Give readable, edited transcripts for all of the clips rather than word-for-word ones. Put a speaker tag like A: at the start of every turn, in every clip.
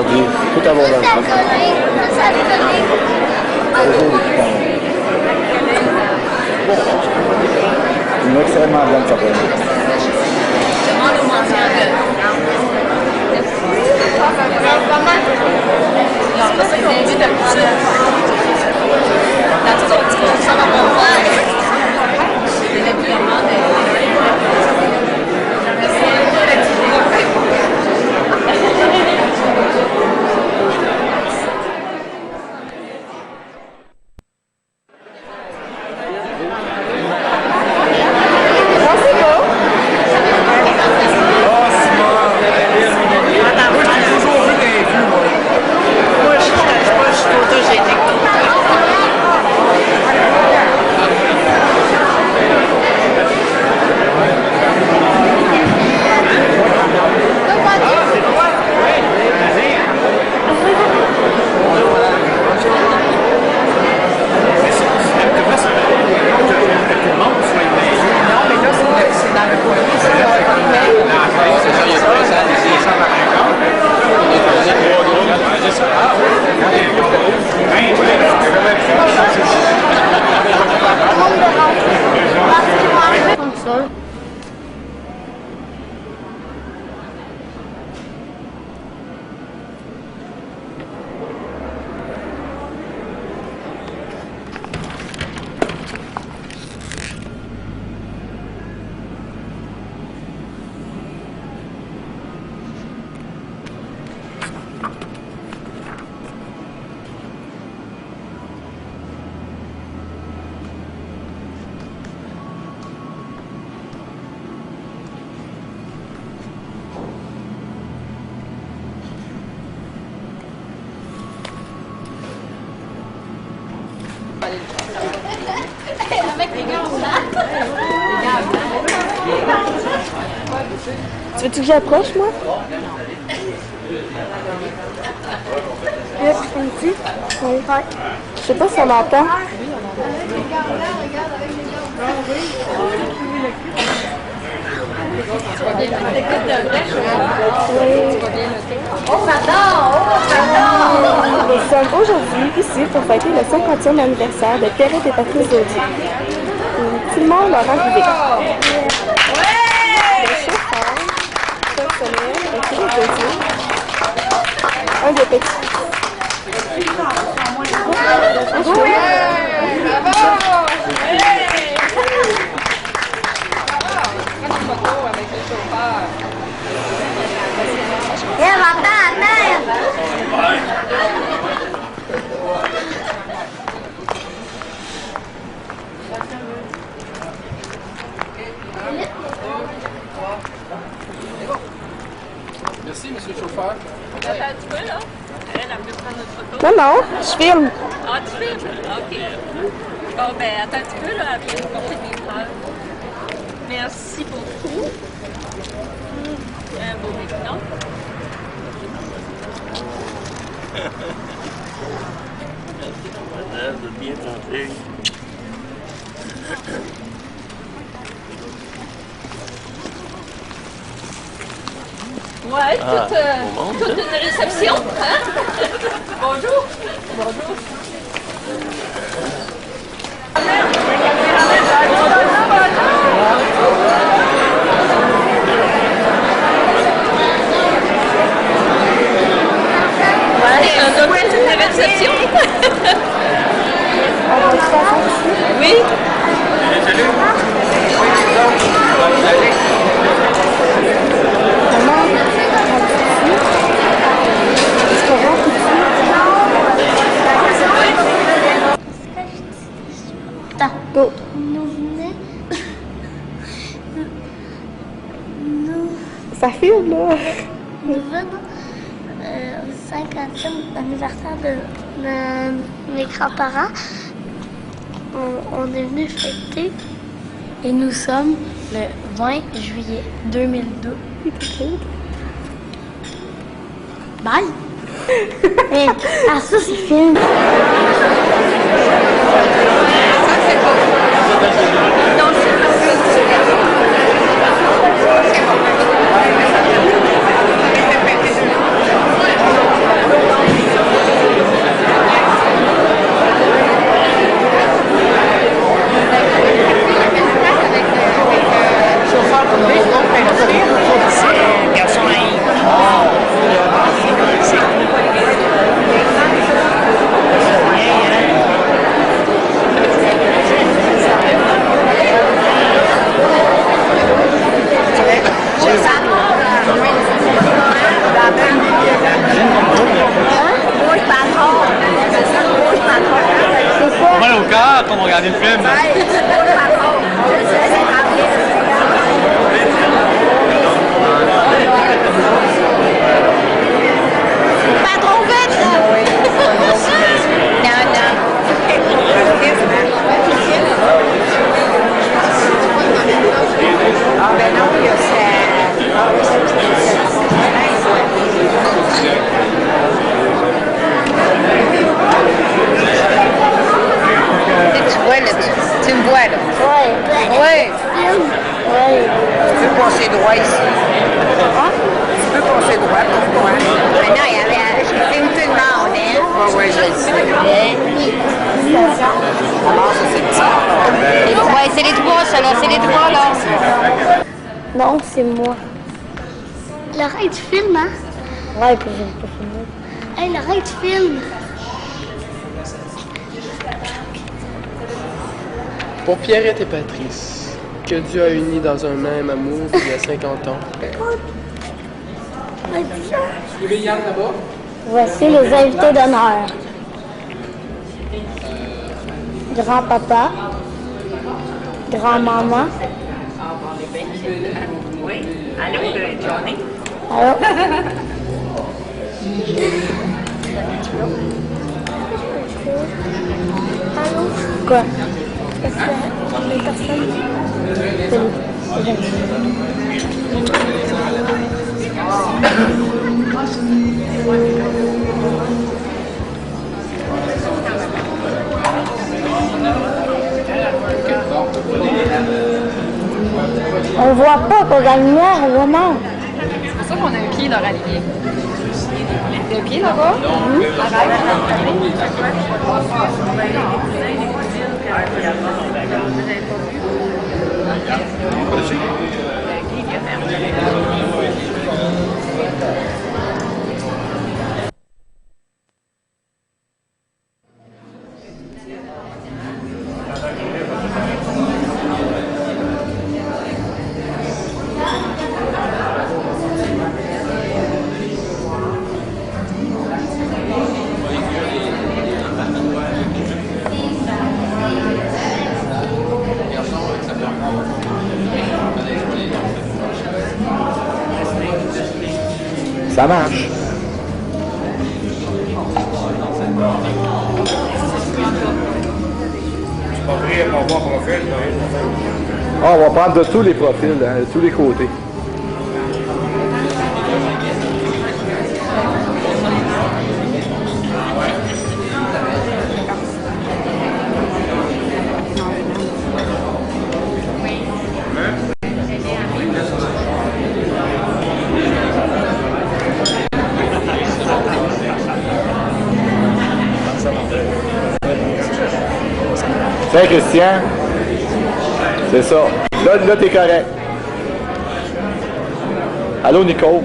A: mardi, tout abondant. Une extrêmement bonne surprise.
B: Demande au mention de. Non, c'est ça qu'on dit de pousser. Dans tout autre chose, ça va pas faire. C'est régulièrement des. Avec les gars blancs.
C: Tu veux-tu que j'approche, moi? Ici? Oui. Je sais pas si on m'entend.
B: Tu vas bien noter. Écoute, de vrai, je
C: Oui.
B: tu vas bien noter. Oh, pardon! Oh, pardon!
C: Nous sommes aujourd'hui ici pour fêter le 50e anniversaire de Pierrette et Patrice Daudier. Tout le monde leur arrivé. Le chauffeur, personnel, et Pierrette Daudier. Un des petits.
B: Oui! Bravo! Prends une photo avec le chauffeur.
D: Merci, monsieur le chauffeur.
B: Attends un petit peu, là. Elle veut prendre notre photo.
C: Non, non, je filme.
B: Ah, tu filmes? OK. Bon, ben, attends un petit peu, là. Elle vient de porter mes fleurs. Merci beaucoup. Un beau mignon.
A: Madame, de bien tenter.
B: Ouais, toute une réception, hein? Bonjour. Bonjour. Ouais, toute une réception. Oui.
C: Go.
E: Nous venait.
C: Ça filme, là.
E: Nous venons au 50e anniversaire de mes grands-parents. On est venu fêter et nous sommes le 20 juillet 2002. Bye! Hey, ah, ça, c'est film!
A: regardé le film.
E: Pas trop vite, là! Non, non.
F: Ah ben non, il y a ça.
E: Tu vois, là, tu me vois, là.
C: Ouais.
E: Ouais.
C: Ouais.
F: Tu peux passer droit ici.
C: Ah?
F: Tu peux passer droit, pourquoi?
E: Mais non, il y avait... Je filme tout le monde, hein?
F: Ah ouais, je le sais. Ah, ça c'est petit.
E: Ouais, c'est les trois, ça, là. C'est les trois, là.
C: Non, c'est moi.
E: L'oreille, tu filmes, hein?
C: Ouais, puis je vais pas filmer.
E: Hey, l'oreille, tu filmes.
D: Pour Pierrette et Patrice, que Dieu a unis dans un même amour il y a 50 ans. Il y avait Yann là-bas.
C: Voici les invités d'honneur. Grand-papa, grand-maman.
B: Oui. Allô, Johnny?
C: Allô? Quoi? Parce que les personnes... On voit pas pour la lumière, vraiment.
G: C'est pour ça qu'on a un pied dans Olivier. Il y a un pied là-bas?
A: Ça marche. Ah, on va prendre de tous les profils, hein, de tous les côtés. Tiens, Christian. C'est ça. Là t'es correct. Allô, Nico.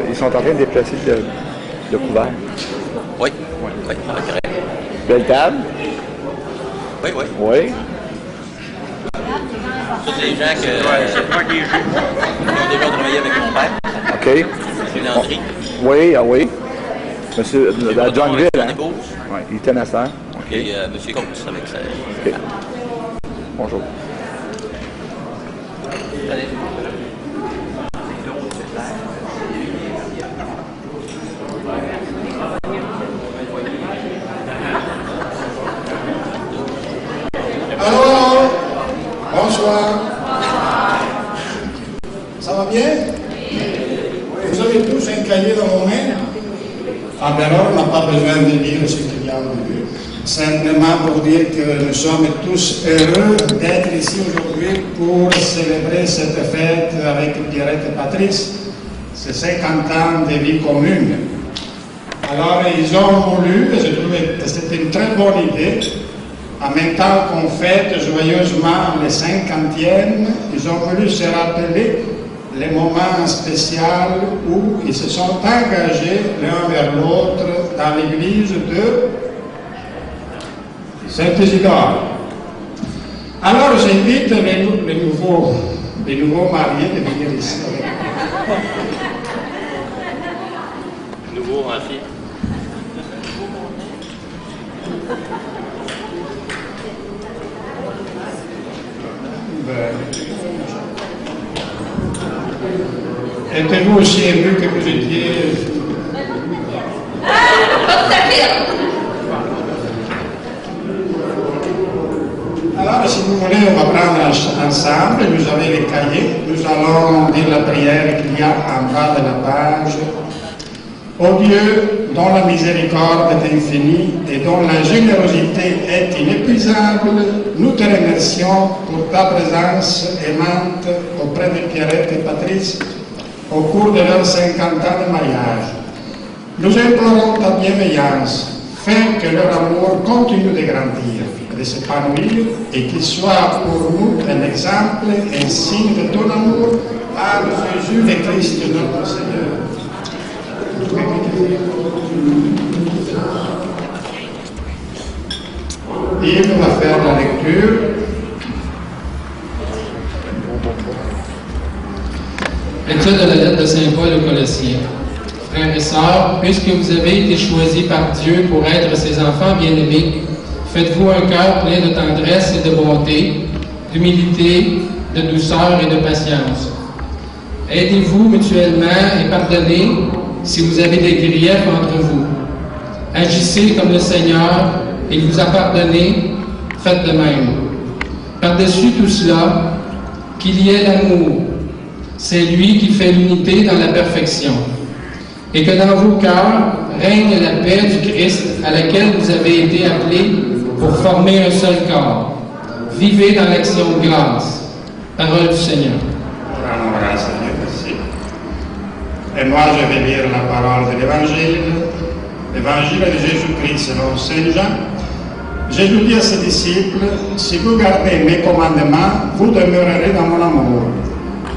A: Ils sont en train de déplacer le couvert.
H: Oui, oui, correct.
A: Belle table?
H: Oui, oui.
A: Oui.
H: Tous les gens qui ont déjà travaillé avec mon père.
A: OK.
H: Monsieur Landry.
A: Oui, ah oui. Monsieur Johnville,
H: Son
A: hein?
H: épouse.
A: Oui, il était naissant. OK.
H: Et Monsieur Coates avec sa...
A: OK. Bonjour.
I: Alors, bonsoir. Ça va bien? Vous avez tous un cahier dans vos mains? Ah ben alors, on n'a pas besoin de lire ce qu'il y a au début. Simplement pour dire que nous sommes tous heureux d'être ici aujourd'hui pour célébrer cette fête avec Pierrette et Patrice, ces 50 ans de vie commune. Alors, ils ont voulu, et je trouvais que c'était une très bonne idée, en même temps qu'on fête joyeusement les 50e, ils ont voulu se rappeler les moments spéciaux où ils se sont engagés l'un vers l'autre dans l'église de Saint-Isidore. Alors j'invite les nouveaux mariés de venir ici avec moi.
H: Nouveau ainsi.
I: Êtes-vous aussi ému que vous étiez?
B: Pas tout à fait.
I: Alors, si vous voulez, on va prendre ensemble, vous avez les cahiers, nous allons dire la prière qu'il y a en bas de la page. Ô Dieu, dont la miséricorde est infinie et dont la générosité est inépuisable, nous te remercions pour ta présence aimante auprès de Pierrette et Patrice au cours de leurs 50 ans de mariage. Nous implorons ta bienveillance, fais que leur amour continue de grandir, de s'épanouir et qu'il soit pour nous un exemple, un signe de ton amour par Jésus le Christ notre Seigneur. Yves va faire la lecture.
J: Lecture de la lettre de Saint Paul aux Colossiens. Frères et sœurs, puisque vous avez été choisis par Dieu pour être ses enfants bien-aimés, faites-vous un cœur plein de tendresse et de bonté, d'humilité, de douceur et de patience. Aidez-vous mutuellement et pardonnez si vous avez des griefs entre vous. Agissez comme le Seigneur, il vous a pardonné, faites de même. Par-dessus tout cela, qu'il y ait l'amour. C'est lui qui fait l'unité dans la perfection. Et que dans vos cœurs règne la paix du Christ à laquelle vous avez été appelés pour former un seul corps. Vivez dans l'action de grâce. Parole du Seigneur.
I: Merci. Et moi, je vais lire la parole de l'Évangile de Jésus-Christ selon Saint Jean. Jésus dit à ses disciples, si vous gardez mes commandements, vous demeurerez dans mon amour.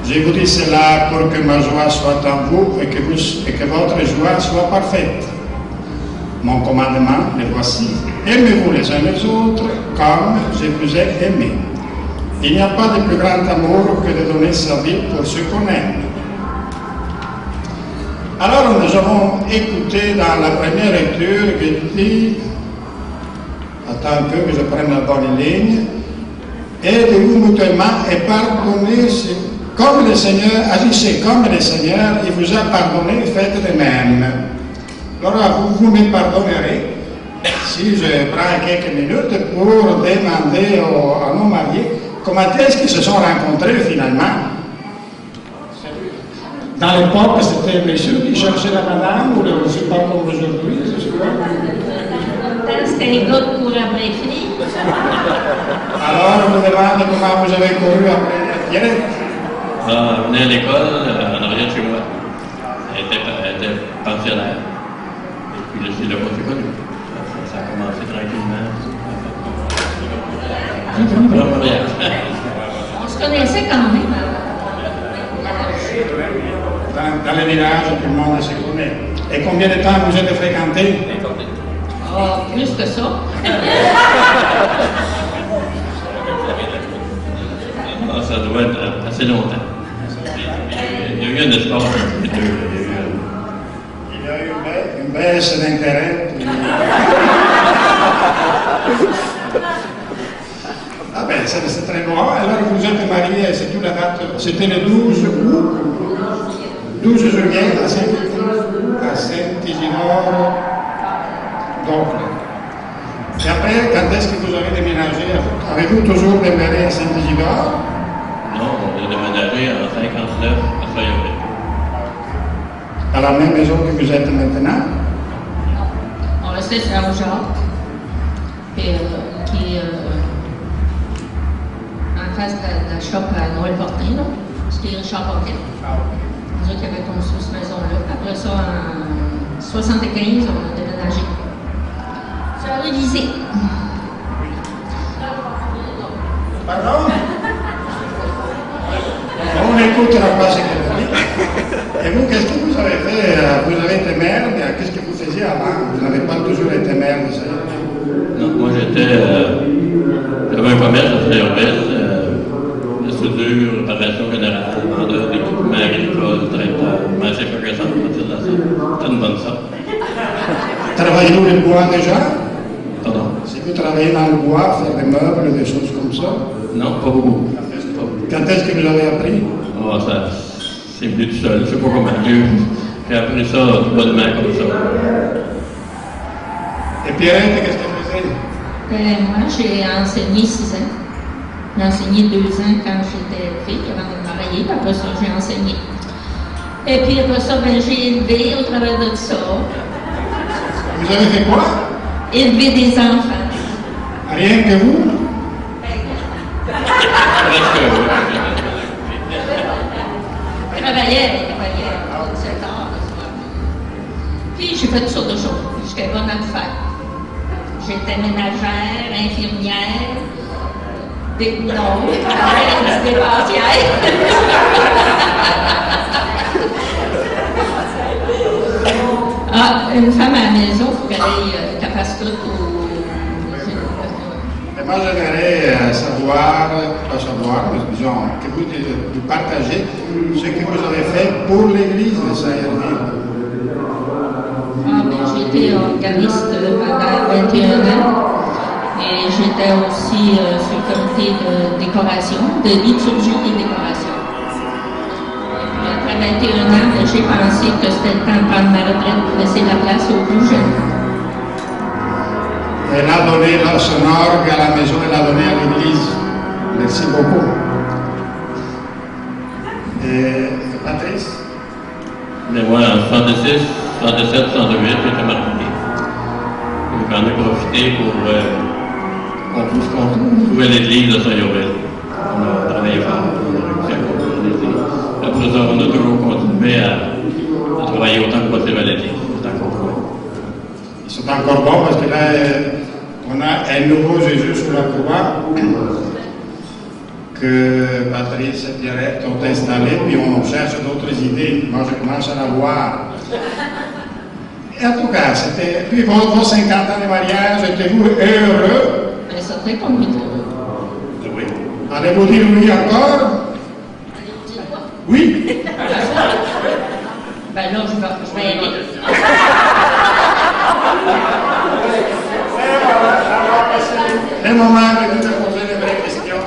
I: Je vous dis cela pour que ma joie soit en vous et que votre joie soit parfaite. Mon commandement, le voici. Aimez-vous les uns les autres comme je vous ai aimé. Il n'y a pas de plus grand amour que de donner sa vie pour ceux qu'on aime. Alors nous avons écouté dans la première lecture que dit, attends un peu que je prenne la bonne ligne, aidez-vous mutuellement et pardonnez comme le Seigneur, agissez comme le Seigneur, il vous a pardonné, faites de même. Alors vous me pardonnerez si je prends quelques minutes pour demander à nos mariés comment est-ce qu'ils se sont rencontrés finalement. Dans l'époque, c'était le monsieur qui cherchait la madame, ou je ne sais pas comme aujourd'hui, c'est quoi?
B: C'était les gars qui couraient après les filles.
I: Alors, je vous demande comment vous avez couru après Pierrette.
H: On venait à l'école, en arrière de chez moi. Elle était pensionnaire. Et puis, je l'ai pas fait connu. Ça a commencé tranquillement.
B: On se connaissait quand même.
I: Dans le village, tout le monde se connaît. Et combien de temps vous êtes fréquentés?
B: Plus que ça.
H: Ça doit être assez longtemps. Il y a eu un espace entre les deux.
I: Il y a eu une baisse d'intérêt. Ah ben, c'est très bon. Alors vous êtes mariés, c'est toute la date. C'était le 12 juillet à Saint-Isidore. Donc, et après, quand est-ce que vous avez déménagé? Avez-vous toujours demeuré à Saint-Isidore?
H: Non, on a déménagé en 59 à Soyaville.
I: À la même maison que vous êtes maintenant?
B: On restait sur la rue Jacques, qui est en face de la shop à Noël Fortin, c'était Richard Fortin. Nous autres qui avaient construit cette maison-là. Après ça, en 75, on a déménagé. Ça a révisé.
I: Pardon? On n'écoutera pas ce qu'elle dit. Et vous, qu'est-ce que vous avez fait? Vous avez été mère, mais qu'est-ce que vous faisiez avant? Vous n'avez pas toujours été mère, ça?
H: Non, moi j'avais un commerce à Saint-Urbaine, de soudure, réparation générale, vendeur d'équipements agricoles,
I: travaillez dans le bois déjà?
H: Pardon?
I: Si vous travaillez dans le bois, faire des meubles, des choses comme ça?
H: Non, pas beaucoup.
I: Quand est-ce que vous avez appris?
H: Oh, ça, c'est venu tout seul, je sais pas comment. J'ai appris ça bonnement comme ça.
I: Et Pierrette, qu'est-ce qu'elle faisait?
B: Moi, j'ai enseigné 6 ans. J'ai enseigné 2 ans quand j'étais fille, avant de me marier. Après ça, j'ai enseigné. Et puis après ça, ben, j'ai élevé au travers de ça.
I: Vous avez fait quoi?
B: Élever des enfants.
I: Rien que vous?
B: Travaillais au secteur. Puis j'ai fait toutes sortes de choses. J'étais bonne à le faire. J'étais ménagère, infirmière, non, je travaillais avec des dépensières. Une femme à la maison, il faut qu'elle fasse tout.
I: Et moi, j'aimerais savoir, pas savoir, mais disons, que vous partagez ce que vous avez fait pour l'Église de Saint-Hermine.
B: J'ai été organiste pendant 21 ans et j'étais aussi sur le comité de décoration, de liturgie et décoration. Après 21 ans, j'ai pensé que c'était le temps de prendre ma retraite pour laisser la place aux plus jeunes.
I: Elle a donné son orgue à la maison, elle a donné à l'église. Merci beaucoup. Et Patrice?
H: Mais moi, en 76, 77, 108, j'étais marié. J'en ai profité pour qu'on puisse trouver l'église de Saint-Yovel. On a travaillé fort, on a réussi à construire l'église. Après ça, on a toujours continué à travailler autant que possible à l'église, autant qu'on pouvait.
I: Ils sont encore bons parce que là, on a un nouveau Jésus sur la croix que Patrice et Pierrette ont installé, puis on cherche d'autres idées. Moi, je commence à la voir. Et en tout cas, c'était. Puis vos 50 ans de mariage, étiez-vous heureux?
B: Mais ça fait combien de temps?
I: Oui. Allez-vous dire oui encore?
B: Allez-vous dire quoi?
I: Oui.
B: Ben là, je vais aider.
I: Le moment de poser les vraies questions.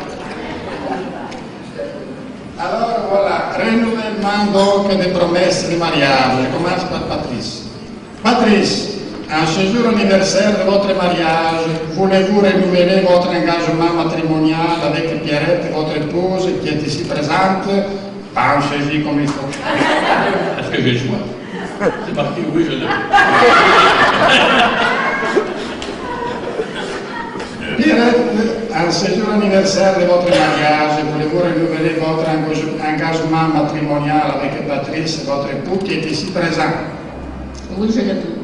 I: Alors voilà, renouvellement donc des promesses de mariage. Je commence par Patrice. Patrice, en ce jour anniversaire de votre mariage, voulez-vous renouveler votre engagement matrimonial avec Pierrette, votre épouse, qui est ici présente? Penchez-y comme il faut.
H: Est-ce que j'ai le choix? C'est marqué oui, je l'ai.
I: Pierrette, en ce jour anniversaire de votre mariage, voulez-vous renouveler votre engagement matrimonial avec Patrice, votre époux, qui est ici présent?
B: Oui, je le veux.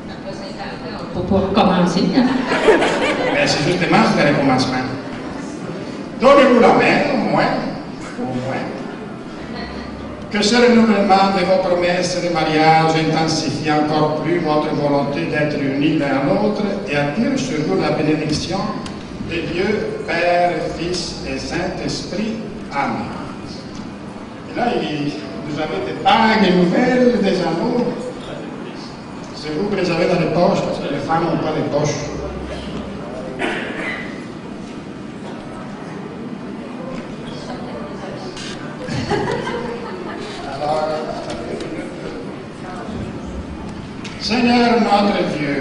B: Après 50 ans, on peut pas recommencer. Hein?
I: Mais c'est justement le recommencement. Donnez-vous la main, au moins. Que ce renouvellement de vos promesses de mariage intensifie encore plus votre volonté d'être unis l'un à l'autre et attire sur vous la bénédiction de Dieu, Père, Fils et Saint-Esprit. Amen. Et là, vous avez des bagues nouvelles, des anneaux. C'est vous qui les avez dans les poches, parce que les femmes n'ont pas les poches. Alors, Seigneur notre Dieu,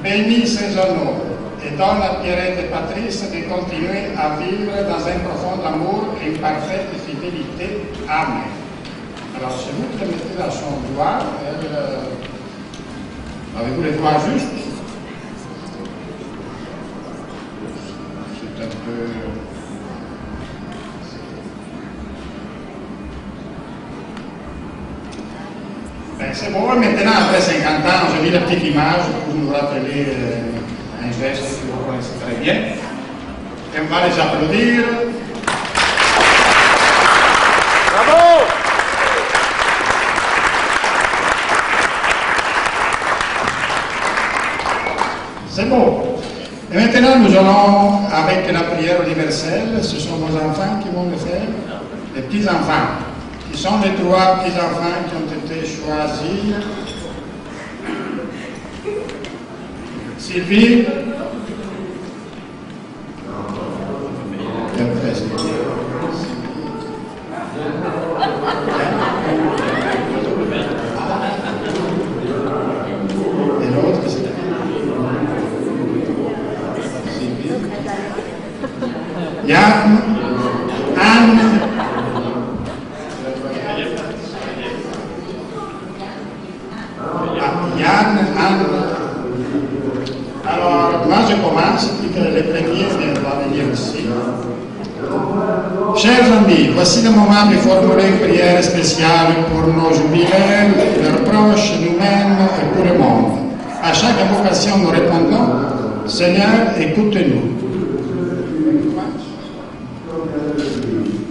I: bénis ces anneaux et donne à Pierrette et Patrice de continuer à vivre dans un profond amour et une parfaite fidélité. Amen. Alors, c'est vous qui le mettez dans son doigt. Avez-vous les doigts justes? C'est un peu... Ben, c'est bon. Maintenant, après 50 ans, j'ai mis la petite image pour nous rappeler un geste que vous connaissez très bien. Et on va les applaudir.
A: Bravo!
I: C'est bon. Et maintenant, nous allons, avec la prière universelle, ce sont vos enfants qui vont le faire, les petits-enfants, qui sont les 3 petits-enfants qui ont été choisis Sylvie. Et l'autre, c'est Sylvie. Yann, Anne. Yann, Anne. Alors, moi je commence, puis que les premiers vont venir ici. Chers amis, voici le moment de formuler une prière spéciale pour nos jubilaires, leurs proches, nous-mêmes et pour le monde. À chaque invocation, nous répondons, Seigneur, écoute-nous.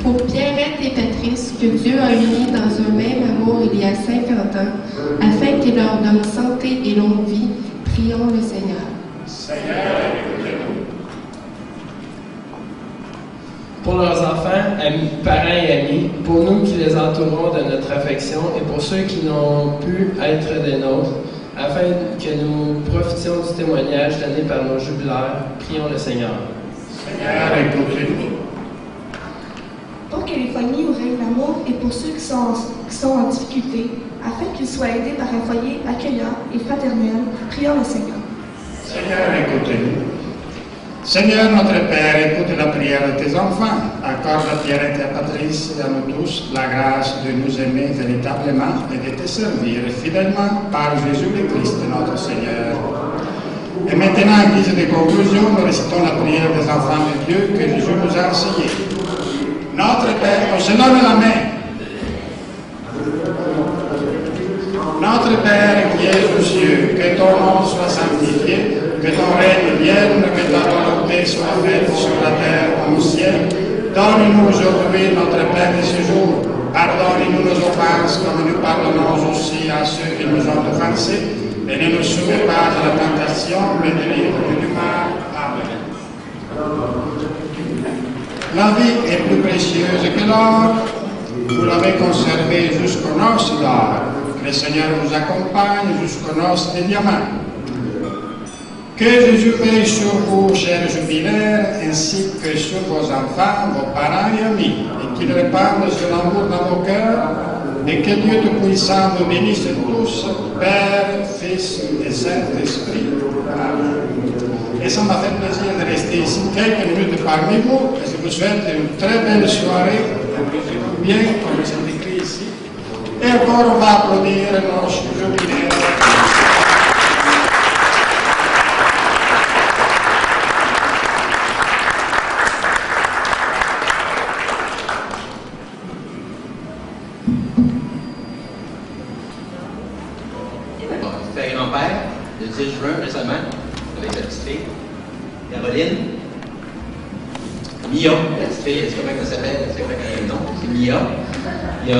K: Pour Pierrette et Patrice, que Dieu a unis dans un même amour il y a 50 ans, afin qu'il leur donne santé et longue vie, prions le Seigneur.
I: Seigneur, écoute-nous.
D: Pour leurs enfants, amis, parents et amis, pour nous qui les entourons de notre affection et pour ceux qui n'ont pu être des nôtres, afin que nous profitions du témoignage donné par nos jubilaires, prions le Seigneur.
I: Seigneur, écoute-nous.
C: Pour que les familles où règne l'amour et pour ceux qui sont en difficulté, afin qu'ils soient aidés par un foyer accueillant et fraternel, prions le Seigneur.
I: Seigneur, écoute-nous. Seigneur notre Père, écoute la prière de tes enfants. Accorde à Pierrette et à Patrice et à nous tous la grâce de nous aimer véritablement et de te servir fidèlement par Jésus le Christ, notre Seigneur. Et maintenant, en guise de conclusion, nous récitons la prière des enfants de Dieu que Jésus nous a enseignée. Notre Père, on se donne la main. Notre Père qui es aux cieux, que ton nom soit sanctifié, que ton règne vienne, que ta volonté soit faite sur la terre comme au ciel. Donne-nous aujourd'hui notre pain de ce jour. Pardonne-nous nos offenses comme nous pardonnons aussi à ceux qui nous ont offensés. Et ne nous soumets pas à la tentation, mais délivre-nous du mal. Amen. La vie est plus précieuse que l'or. Vous l'avez conservée jusqu'aux noces d'or. Que le Seigneur vous accompagne jusqu'aux noces des diamants. Que Jésus veille sur vous, chers jubilaires, ainsi que sur vos enfants, vos parents et amis, et qu'il répande son amour dans vos cœurs, et que Dieu Tout-Puissant vous bénisse tous, Père, Fils et Saint-Esprit. Amen. Et ça m'a fait plaisir de rester ici quelques minutes parmi vous, et je vous souhaite une très belle soirée, bien comme c'est écrit ici. Et encore, on va applaudir nos jubilaires.
L: C'était grand-père, le 10 juin récemment, avec sa petite fille, Caroline. Mia, la petite fille, c'est comment elle s'appelle? C'est comment elle a un nom? C'est Mia. Il y a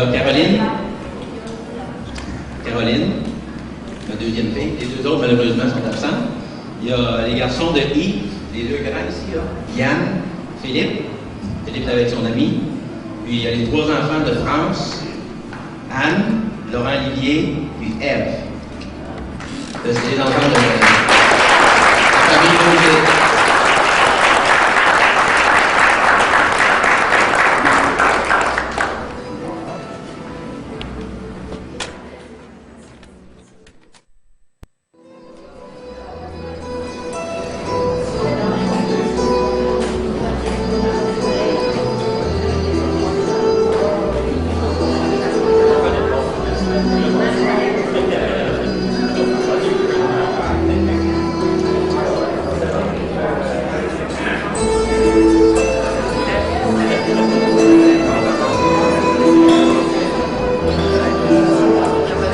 L: Caroline, ma deuxième fille. Les deux autres, malheureusement, sont absents. Il y a les garçons de Yves, les deux grands ici, là. Yann, Philippe est avec son ami. Puis il y a les trois enfants de France, Anne, Laurent Olivier, puis Ève. C'est les enfants de la famille Roger.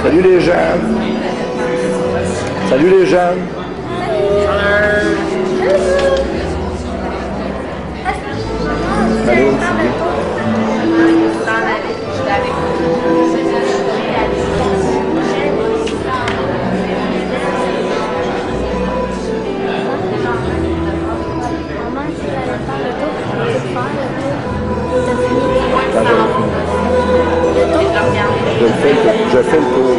A: Salut les jeunes. Salut les jeunes. Salut. Je fais le tour.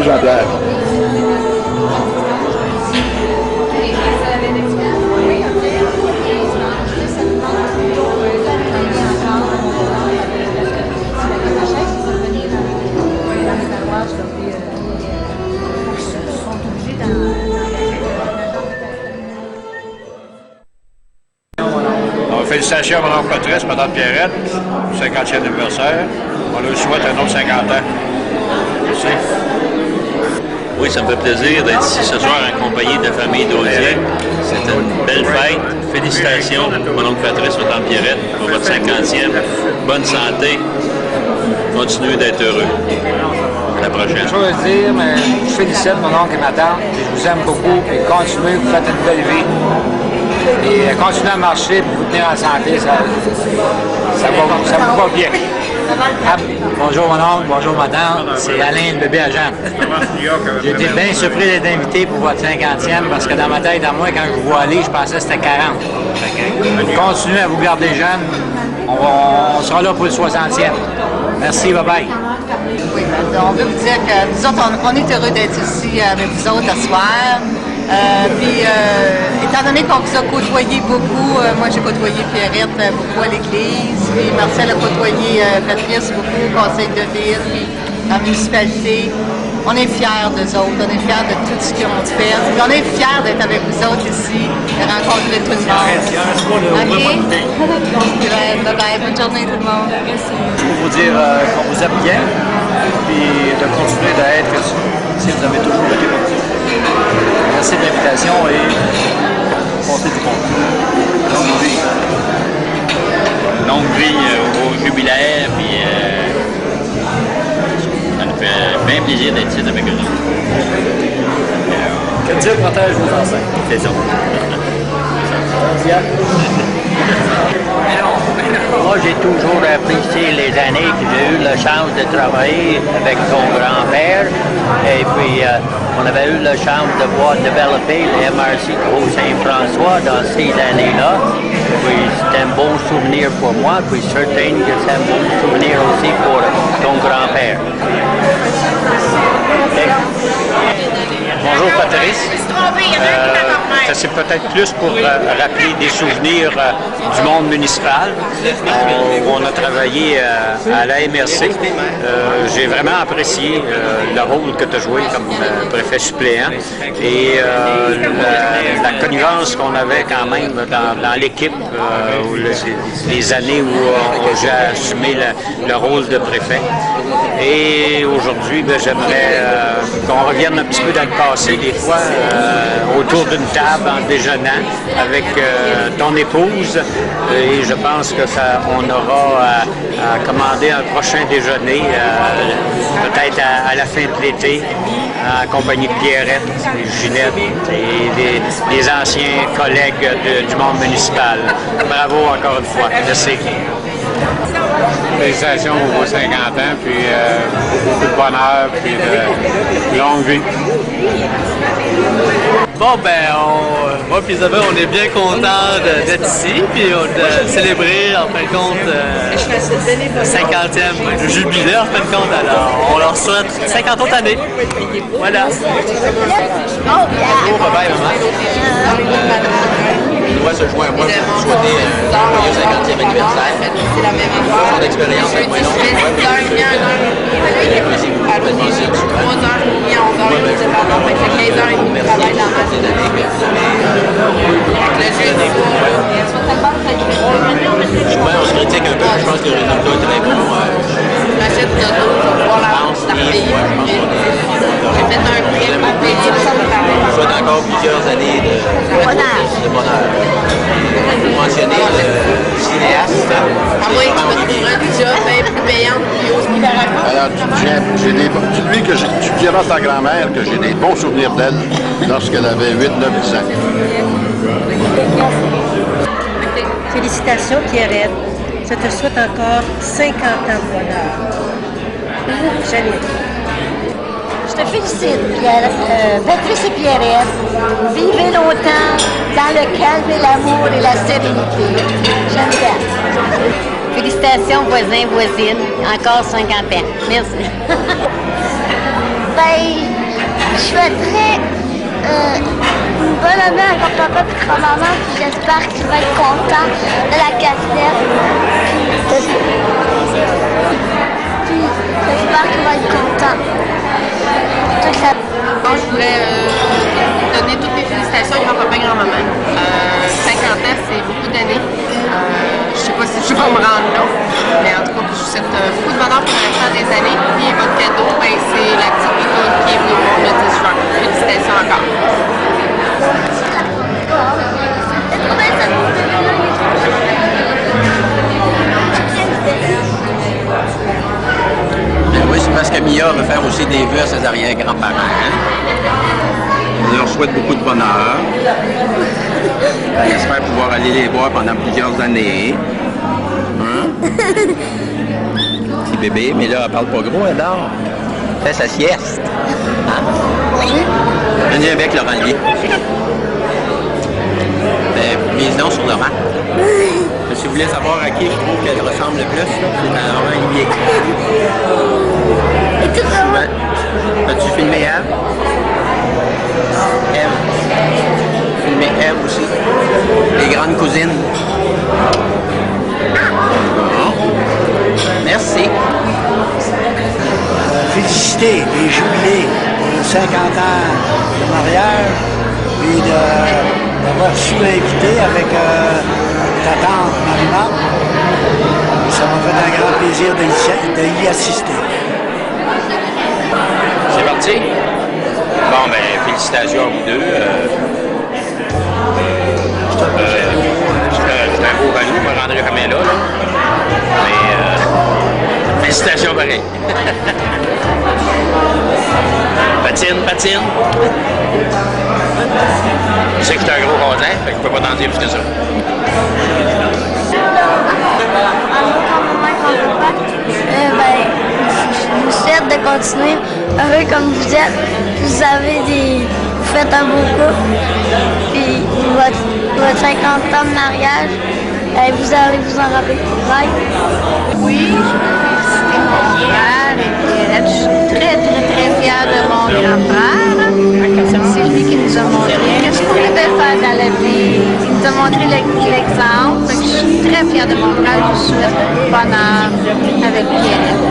A: Jean-Pierre.
M: Félicitations à Mme Patrice, Mme Pierrette, 50e anniversaire. On leur souhaite un autre 50 ans. Merci.
H: Oui, ça me fait plaisir d'être ici ce soir accompagné de la famille d'Audier. C'est une belle fête. Félicitations, mon oncle Patrice, Mme Pierrette, pour votre 50e. Bonne santé. Continuez d'être heureux. À la prochaine.
N: Je veux dire, mais je félicite mon oncle et ma tante. Je vous aime beaucoup. Et continuez, vous faites une belle vie. Et continuez à marcher pour vous tenir en santé, ça va bien. Bonjour mon oncle, bonjour ma tante, c'est Alain le bébé agent. J'ai été bien surpris d'être invité pour votre 50e parce que dans ma tête, à moi, quand je vous vois aller, je pensais que c'était 40. Continuez à vous garder jeune, on sera là pour le 60e. Merci, bye bye.
E: Oui, on veut vous dire que nous autres, on est heureux d'être ici avec vous autres ce soir. Étant donné qu'on vous a côtoyé beaucoup, moi j'ai côtoyé Pierrette beaucoup à l'église, puis Marcel a côtoyé Patrice beaucoup au conseil de ville, puis en municipalité. On est fiers d'eux autres, on est fiers de tout ce qu'ils ont fait. Puis on est fiers d'être avec vous autres ici, de rencontrer tout le monde. OK? Bye-bye, bonne journée tout le monde. Merci.
N: Je veux vous dire qu'on vous aime bien, puis de continuer d'être si vous avez toujours été comme ça. Merci de l'invitation et portez du bon.
H: Longue vie. Longue vie au jubilaire, puis ça nous fait bien plaisir d'être ici avec eux.
N: Que Dieu protège vos enfants.
H: C'est ça.
O: Moi, j'ai toujours apprécié les années que j'ai eu la chance de travailler avec ton grand-père. Et puis, on avait eu la chance de voir développer le MRC de Haut-Saint-François dans ces années-là. Puis, c'était un bon souvenir pour moi, puis certain que c'est un bon souvenir aussi pour ton grand-père. Okay.
N: Bonjour Patrice. Ça c'est peut-être plus pour rappeler des souvenirs du monde municipal. On a travaillé à la MRC. J'ai vraiment apprécié le rôle que tu as joué comme préfet suppléant et la connivence qu'on avait quand même dans l'équipe les années où j'ai assumé le rôle de préfet. Et aujourd'hui, j'aimerais qu'on revienne un petit peu dans le passé, des fois, autour d'une table en déjeunant avec ton épouse. Et je pense que on aura à commander un prochain déjeuner, peut-être à la fin de l'été, en compagnie de Pierrette et Ginette et des anciens collègues du monde municipal. Bravo encore une fois. Merci.
P: Félicitations pour vos 50 ans, puis beaucoup de bonheur, puis de longue vie.
Q: Bon, moi et Isabelle, on est bien contents d'être ici, puis de célébrer, en fin de compte, le 50e jubilé, en fin de compte. Alors, on leur souhaite 50 autres années. Voilà.
L: Bonjour, bye-bye, maman. Je dois se joindre à moi pour vous souhaiter un 50e anniversaire. C'est la même affaire. Son expérience avec moi, non? On se critique un peu, mais je pense que le résultat est très bon. J'achète une auto pour voir la repayer. J'ai fait un prêt pour payer le salaire. Je souhaite encore plusieurs années de bonheur. Vous mentionnez le cinéaste. Ah oui, tu me trouveras un job bien plus payant plus haut.
M: Alors, tu diras à ta grand-mère que j'ai des bons souvenirs d'elle lorsqu'elle avait 8, 9, 10 ans.
R: Félicitations, Pierrette. Je te souhaite encore 50 ans de bonheur. Janine.
S: Je te félicite, Patrice et Pierrette. Vivez longtemps dans le calme et l'amour et la sérénité. J'aime bien.
E: Félicitations, voisins, voisines. Encore 50 ans. Merci.
S: Bye.
T: Je souhaiterais une bonne année à grand-papa et grand-maman, puis j'espère qu'il va être content de la cassette. Puis j'espère qu'il va être content.
G: Je voulais donner toutes mes félicitations à grand-papa et grand-maman. 50 ans, c'est beaucoup d'années. Je sais pas si je vais me rendre là, mais en tout cas, je vous souhaite beaucoup de bonheur pour le restant des années. Puis votre cadeau, ben, c'est la petite bitoune qui est venue au monde le 10 juin. Félicitations encore.
L: Oui, c'est parce que Mia veut faire aussi des vœux à ses arrière-grands-parents. Hein? On leur souhaite beaucoup de bonheur. Elle espère pouvoir aller les voir pendant plusieurs années. Hein? Petit bébé, mais là, elle parle pas gros, elle dort. Elle fait sa sieste. Hein? On est avec Laurent Lié. Mise donc sur Laurent. Si vous voulez savoir à qui je trouve qu'elle ressemble le plus, c'est à Laurent Lié. As-tu filmé Eve? Eve. Filmé Eve aussi. Les grandes cousines. Bon. Merci.
U: Féliciter les jubilés de 50 ans de mariage et d'avoir su l'inviter avec ta tante Marie-Marthe. Ça m'a fait un grand plaisir d'y assister.
N: C'est parti? Bon, ben, félicitations à vous deux. C'est un beau ballon, je me rendrai jamais là. Mais, félicitations pareil. Patine. Je sais que c'est un gros voisin, fait que je peux pas t'en dire plus que ça.
T: Je vous souhaite de continuer heureux comme vous êtes. Vous faites un beau couple. Puis votre 50 ans de mariage, vous allez vous en rappeler.
S: Oui, je veux féliciter mon frère et Pierrette. Je suis très fière de mon grand-frère. C'est lui qui nous a montré ce qu'on devait faire dans la vie. Il nous a montré l'exemple. Je suis très fière de mon frère. Je vous souhaite bonheur avec Pierrette.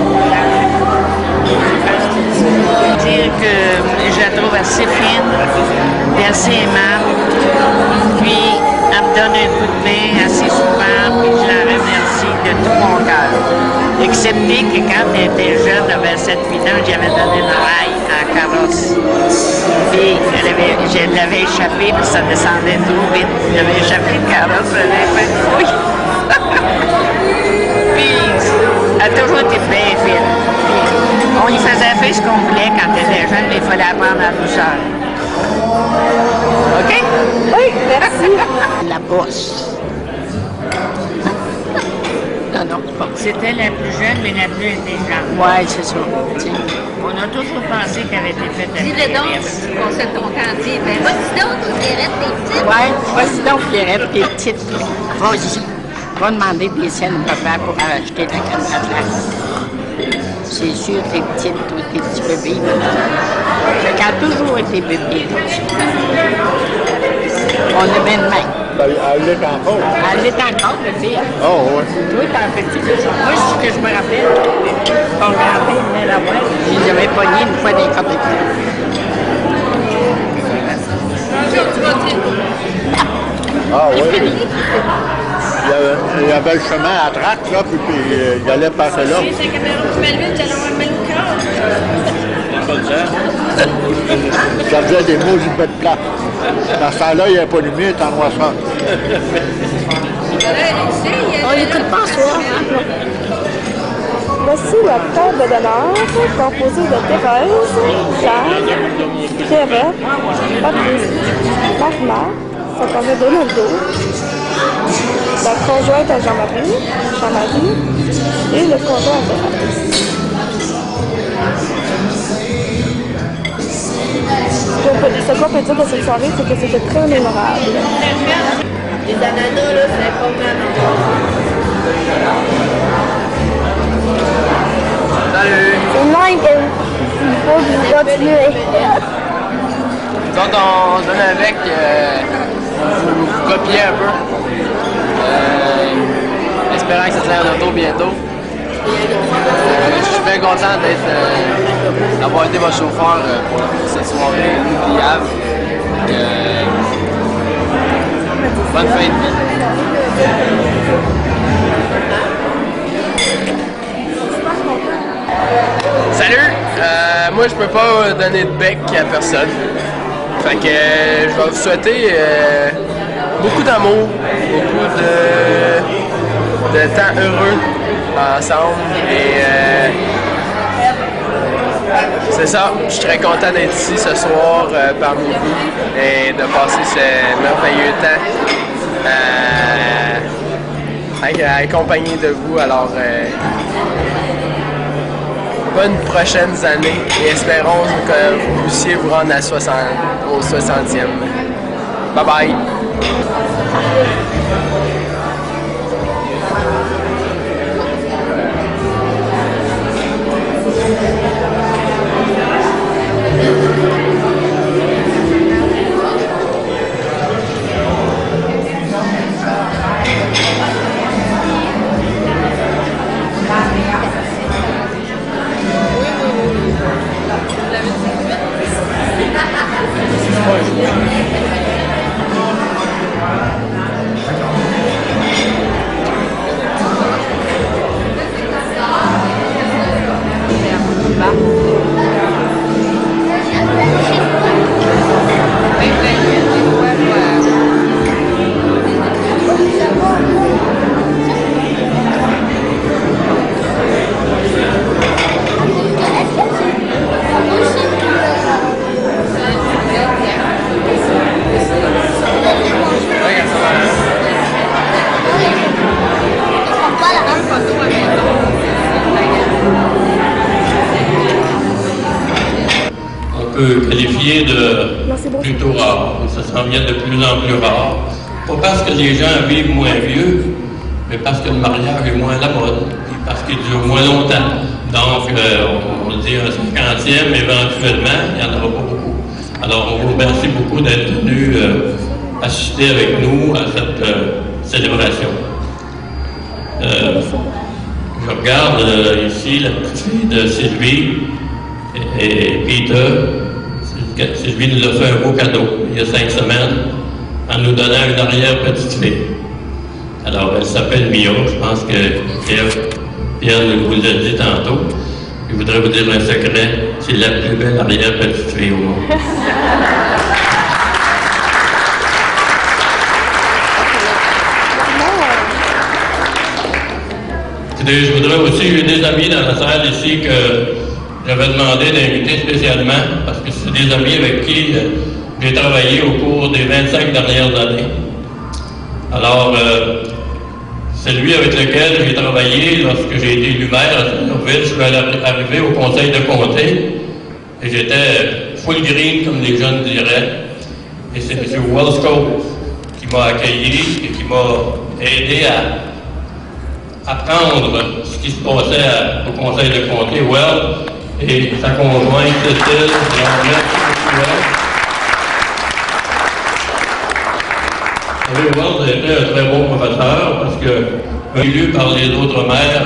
S: Dire que je la trouve assez fine et assez aimable. Puis, elle me donne un coup de main assez souvent, puis je la remercie de tout mon cœur. Excepté que quand elle était jeune, elle avait 7-8 ans, j'avais donné une raille en carrosse. Puis, je l'avais échappé, puis ça descendait trop vite. J'avais échappé le carrosse, j'avais fait une fouille. Puis, elle a toujours été bien fine. On y faisait faire ce qu'on voulait quand elle était jeune, mais il fallait apprendre à douceur. OK? Oui, merci. La bosse. Non. C'était la plus jeune, mais la plus intelligente. Oui, c'est ça. On a toujours pensé qu'elle avait été faite à
B: Dis-le donc, on se ton candier. Ben, vas-y donc, Pierrette, t'es petite.
S: Oui, vas-y donc, Pierrette, t'es petite. Vas-y. Va demander des scènes au papa pour acheter ta crème à glace. C'est sûr, t'es petite, toi, t'es petit bébé. Fait qu'elle a toujours été bébé. On est bien de même.
A: Elle l'est encore.
S: Elle l'est encore, bébé.
A: Oh, oui.
S: Toi, t'es un petit. Moi, ce que je me rappelle, ton grand-père venait la voir. Je l'avais pogné une fois des cordes de pied.
A: Ah, oui. Il y avait le chemin à traque, là, puis il allait passer là.
G: C'est que tu m'as levé, tu allais avoir mal au cœur.
A: Ça faisait des mots d'une belle place. Dans ce temps-là, il n'y avait pas de lumière, il était en noirceur.
T: On l'écoute pas en soir.
C: Voici la table d'honneur composée de Thérèse, Jacques, Pierrette, Patrice, Marie-Marthe, ça permet de Donaldo, la conjointe à Jean-Marie, et le conjoint à Thérèse. Ce qu'on peut dire de cette soirée, c'est que c'était très mémorable.
K: Les ananas, là, c'est important.
T: C'est même que il faut que vous continuez.
D: Quand on donne avec, vous copiez un peu. Espérant que ça soit en auto bientôt. Je suis bien content d'avoir été votre chauffeur pour cette soirée inoubliable. Bonne fin de vie. Salut! Moi, je peux pas donner de bec à personne. Fait que je vais vous souhaiter beaucoup d'amour, beaucoup de temps heureux ensemble. Et c'est ça, je suis très content d'être ici ce soir parmi vous et de passer ce merveilleux temps accompagné de vous. Alors, bonnes prochaines années et espérons que vous puissiez vous rendre au 60e. Bye bye!
H: Qualifié de plutôt rare. Ça s'en vient de plus en plus rare. Pas parce que les gens vivent moins vieux, mais parce que le mariage est moins à la mode, et parce qu'il dure moins longtemps. Donc, on dit un 50e, éventuellement, il n'y en aura pas beaucoup. Alors, on vous remercie beaucoup d'être venus assister avec nous à cette célébration. Je regarde ici la petite fille de Sylvie et Peter. Sylvie nous a fait un beau cadeau il y a 5 semaines en nous donnant une arrière-petite-fille. Alors, elle s'appelle Mia. Je pense que Pierre vous l'a dit tantôt. Je voudrais vous dire un secret. C'est la plus belle arrière-petite-fille au monde. Je voudrais aussi, j'ai des amis dans la salle ici que j'avais demandé d'inviter spécialement parce que c'est des amis avec qui j'ai travaillé au cours des 25 dernières années. Alors, c'est lui avec lequel j'ai travaillé lorsque j'ai été élu maire à Saint-Norville. Je suis arrivé au conseil de comté et j'étais full green, comme les jeunes diraient. Et c'est M. Wellscope qui m'a accueilli et qui m'a aidé à apprendre ce qui se passait au conseil de comté. Et sa conjointe, Cécile, vous avez été un très bon professeur parce que, élu par les autres maires,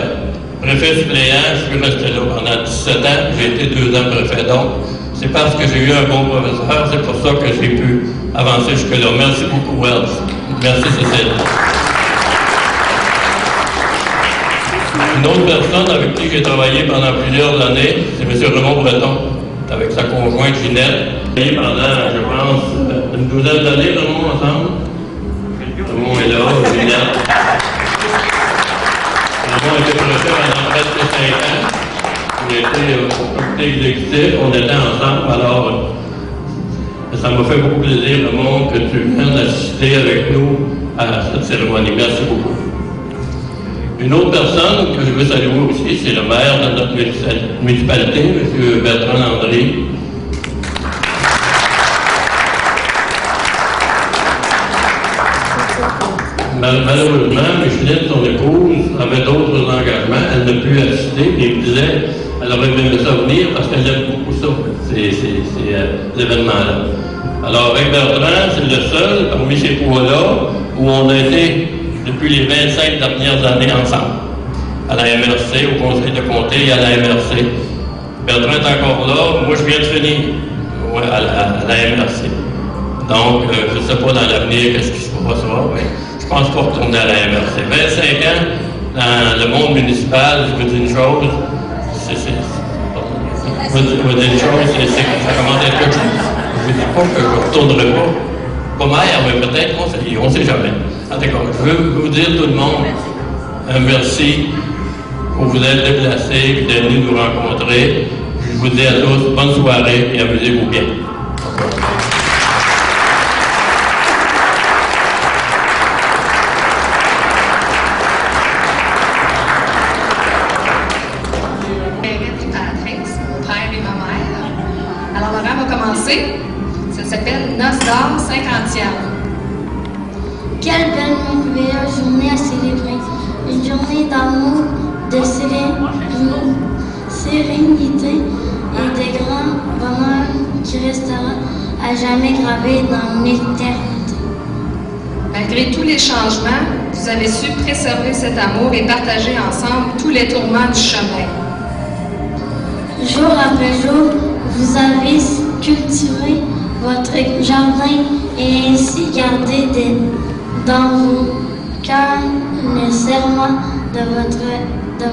H: préfet suppléant, je suis resté là pendant 17 ans, j'ai été 2 ans préfet. Donc, c'est parce que j'ai eu un bon professeur, c'est pour ça que j'ai pu avancer jusque-là. Merci beaucoup, Wells. Merci, Cécile. Une autre personne avec qui j'ai travaillé pendant plusieurs années, c'est M. Raymond Breton, avec sa conjointe Ginette. J'ai travaillé pendant, je pense, une douzaine d'années, Raymond, ensemble. Raymond est là, Ginette. Raymond était préfet pendant presque 5 ans. Il était au comité exécutif, on était ensemble, alors ça m'a fait beaucoup plaisir, Raymond, que tu viennes assister avec nous à cette cérémonie. Merci beaucoup. Une autre personne que je veux saluer aussi, c'est le maire de notre municipalité, M. Bertrand Landry. Malheureusement, Micheline, son épouse, avait d'autres engagements. Elle n'a pu assister et il me disait qu'elle aurait aimé ça venir parce qu'elle aime beaucoup ça, ces événements-là. Alors, avec Bertrand, c'est le seul parmi ces trois-là où on a été depuis les 25 dernières années ensemble, à la MRC, au conseil de comté et à la MRC. Bertrand est encore là, moi je viens de finir à la MRC. Donc, je ne sais pas dans l'avenir qu'est-ce qui se passera, mais je pense pas retourner à la MRC. 25 ans dans le monde municipal, je vous dis une chose, ça commence à être quelque chose. Je ne dis pas que je ne retournerai pas maire, mais peut-être conseiller, on ne sait jamais. En tout cas, je veux vous dire tout le monde un merci pour vous être déplacés et d'être venus nous rencontrer. Je vous dis à tous bonne soirée et amusez-vous bien.
F: Alors, Laurent va commencer. Ça s'appelle Noces d'or 50e.
T: Quelle belle, merveilleuse journée à célébrer. Une journée d'amour, de sérénité et de grands bonheurs qui restera à jamais gravé dans l'éternité.
F: Malgré tous les changements, vous avez su préserver cet amour et partager ensemble tous les tourments du chemin.
T: Jour après jour, vous avez cultivé votre jardin et ainsi gardé dans vos cœurs le serment de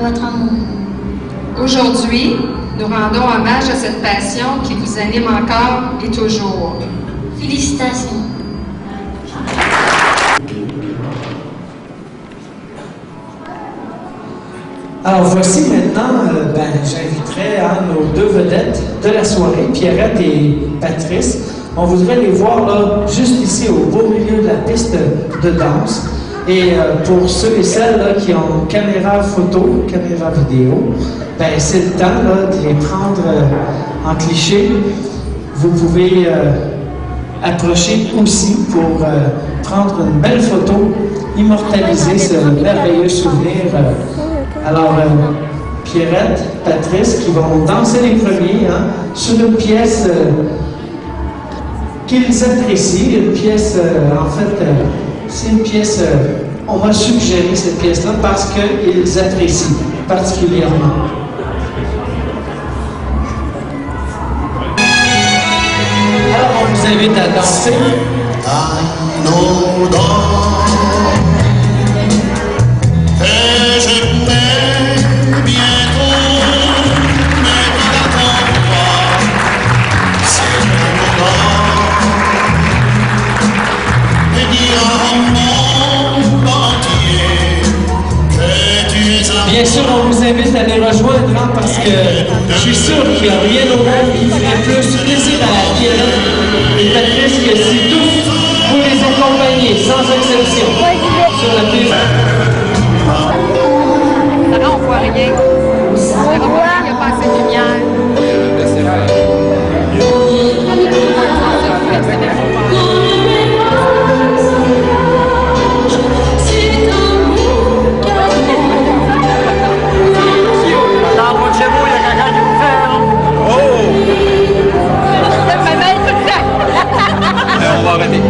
T: votre amour.
F: Aujourd'hui, nous rendons hommage à cette passion qui vous anime encore et toujours.
T: Félicitations.
V: Alors voici maintenant, j'inviterai nos deux vedettes de la soirée, Pierrette et Patrice. On voudrait les voir là, juste ici au beau milieu de la piste de danse. Et pour ceux et celles là, qui ont caméra photo, caméra vidéo, c'est le temps là, de les prendre en cliché. Vous pouvez approcher aussi pour prendre une belle photo, immortaliser ce merveilleux souvenir. Alors, Pierrette, Patrice, qui vont danser les premiers sur une pièce qu'ils apprécient, une pièce, c'est une pièce, on m'a suggéré cette pièce-là parce qu'ils apprécient particulièrement. Alors, on vous invite à danser. Bien sûr, on vous invite à les rejoindre parce que je suis sûr qu'il n'y a rien au monde qui ferait plus plaisir à Pierrette et Patrice que si tous vous les accompagnez, sans exception, sur la piste.
F: Là, on voit rien. Il n'y a pas assez de lumière.
Q: On va arrêter.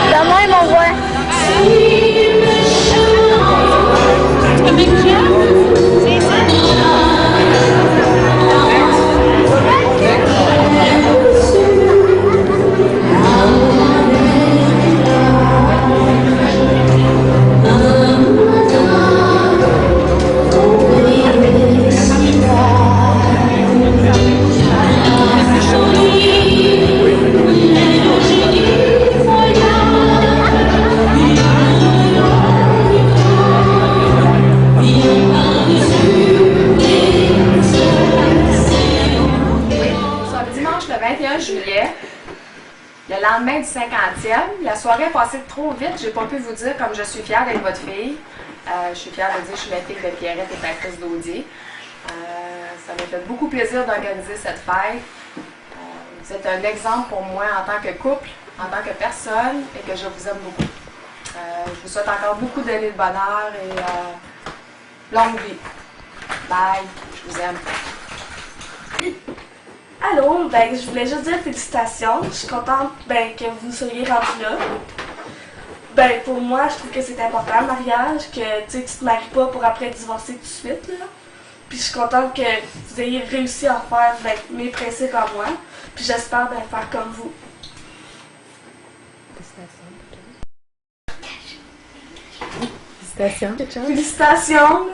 T: Demain, mon voix.
W: Le lendemain du 50e, la soirée est passée trop vite, j'ai pas pu vous dire comme je suis fière d'être votre fille. Je suis fière de dire que je suis la fille de Pierrette et Patrice Daudier. Ça m'a fait beaucoup plaisir d'organiser cette fête. Vous êtes un exemple pour moi en tant que couple, en tant que personne, et que je vous aime beaucoup. Je vous souhaite encore beaucoup d'années de bonheur et longue vie. Bye, je vous aime.
C: Allô, ben je voulais juste dire félicitations. Je suis contente que vous soyez rendus là. Ben pour moi, je trouve que c'est important le mariage, que tu te maries pas pour après divorcer tout de suite. Là. Puis je suis contente que vous ayez réussi à faire mes principes en moi. Puis j'espère faire comme vous.
I: Félicitations.
C: Félicitations.